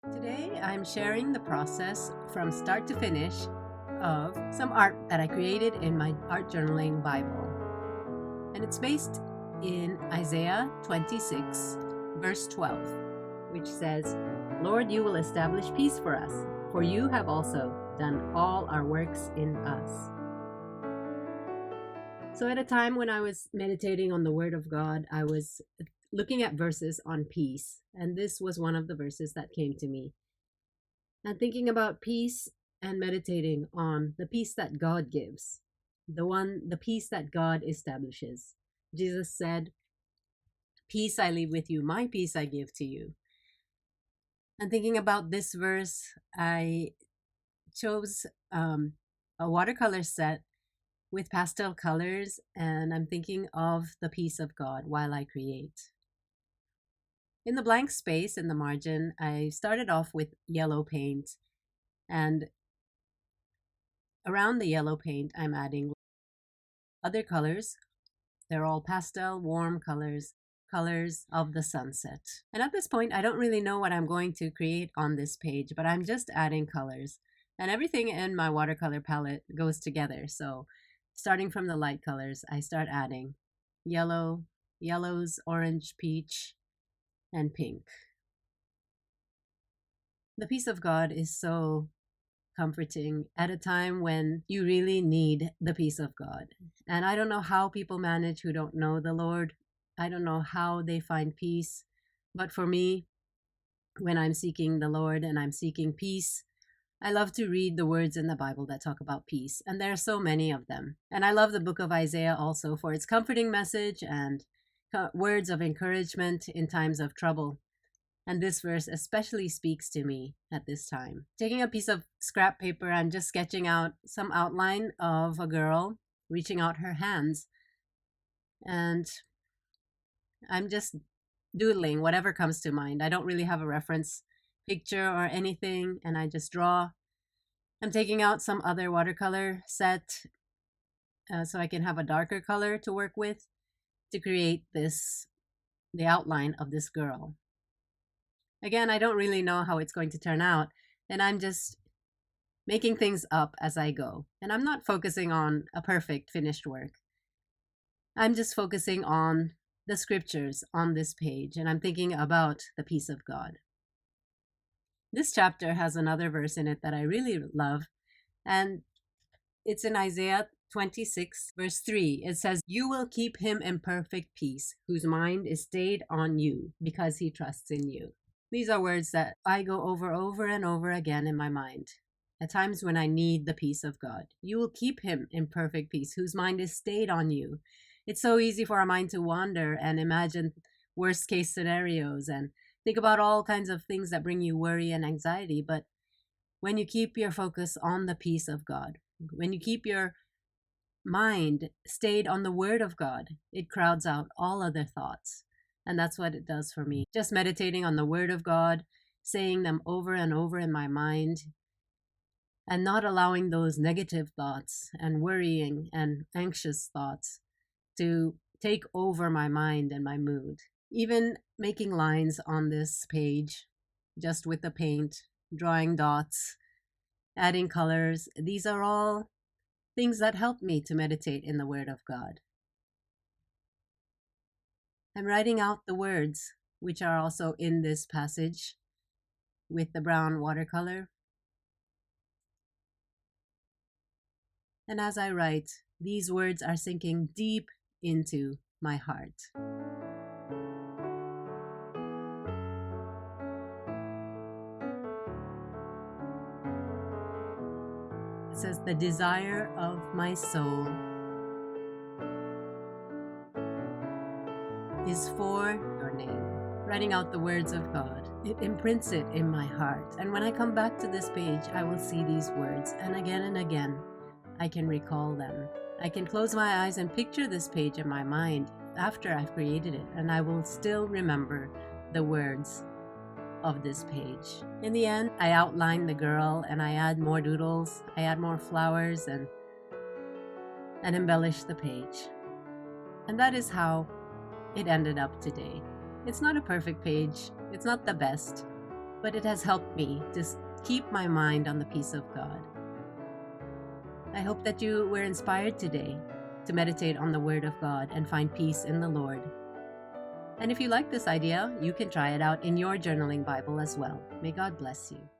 Today I'm sharing the process from start to finish of some art that I created in my art journaling Bible. And it's based in Isaiah 26, verse 12, which says, "Lord, you will establish peace for us, for you have also done all our works in us." So at a time when I was meditating on the Word of God, I was looking at verses on peace, and this was one of the verses that came to me. And thinking about peace and meditating on the peace that God gives, the peace that God establishes. Jesus said, "Peace I leave with you, my peace I give to you." And thinking about this verse, I chose a watercolor set with pastel colors, and I'm thinking of the peace of God while I create. In the blank space in the margin, I started off with yellow paint, and around the yellow paint, I'm adding other colors. They're all pastel, warm colors of the sunset. And at this point, I don't really know what I'm going to create on this page, but I'm just adding colors. And everything in my watercolor palette goes together. So starting from the light colors, I start adding yellows, orange, peach, and pink. The peace of God is so comforting at a time when you really need the peace of God. And I don't know how people manage who don't know the Lord. I don't know how they find peace. But for me, when I'm seeking the Lord and I'm seeking peace, I love to read the words in the Bible that talk about peace. And there are so many of them. And I love the book of Isaiah also for its comforting message and words of encouragement in times of trouble. And this verse especially speaks to me at this time. Taking a piece of scrap paper, I'm just sketching out some outline of a girl reaching out her hands. And I'm just doodling whatever comes to mind. I don't really have a reference picture or anything, and I just draw. I'm taking out some other watercolor set so I can have a darker color to work with to create the outline of this girl. Again, I don't really know how it's going to turn out, and I'm just making things up as I go. And I'm not focusing on a perfect finished work. I'm just focusing on the scriptures on this page, and I'm thinking about the peace of God. This chapter has another verse in it that I really love, and it's in Isaiah 26, verse 3. It says, "You will keep him in perfect peace, whose mind is stayed on you, because he trusts in you." These are words that I go over and over again in my mind at times when I need the peace of God. You will keep him in perfect peace, whose mind is stayed on you. It's so easy for our mind to wander and imagine worst case scenarios and think about all kinds of things that bring you worry and anxiety. But when you keep your focus on the peace of God, when you keep your mind stayed on the word of God, it crowds out all other thoughts. And that's what it does for me. Just meditating on the word of God, saying them over and over in my mind, and not allowing those negative thoughts and worrying and anxious thoughts to take over my mind and my mood. Even making lines on this page, just with the paint, drawing dots, adding colors, these are all things that help me to meditate in the Word of God. I'm writing out the words, which are also in this passage with the brown watercolor. And as I write, these words are sinking deep into my heart. It says, "The desire of my soul is for your name." Writing out the words of God, it imprints it in my heart. And when I come back to this page, I will see these words. And again, I can recall them. I can close my eyes and picture this page in my mind after I've created it, and I will still remember the words of this page. In the end, I outline the girl and I add more doodles, I add more flowers and embellish the page. And that is how it ended up today. It's not a perfect page, it's not the best, but it has helped me to keep my mind on the peace of God. I hope that you were inspired today to meditate on the Word of God and find peace in the Lord. And if you like this idea, you can try it out in your journaling Bible as well. May God bless you.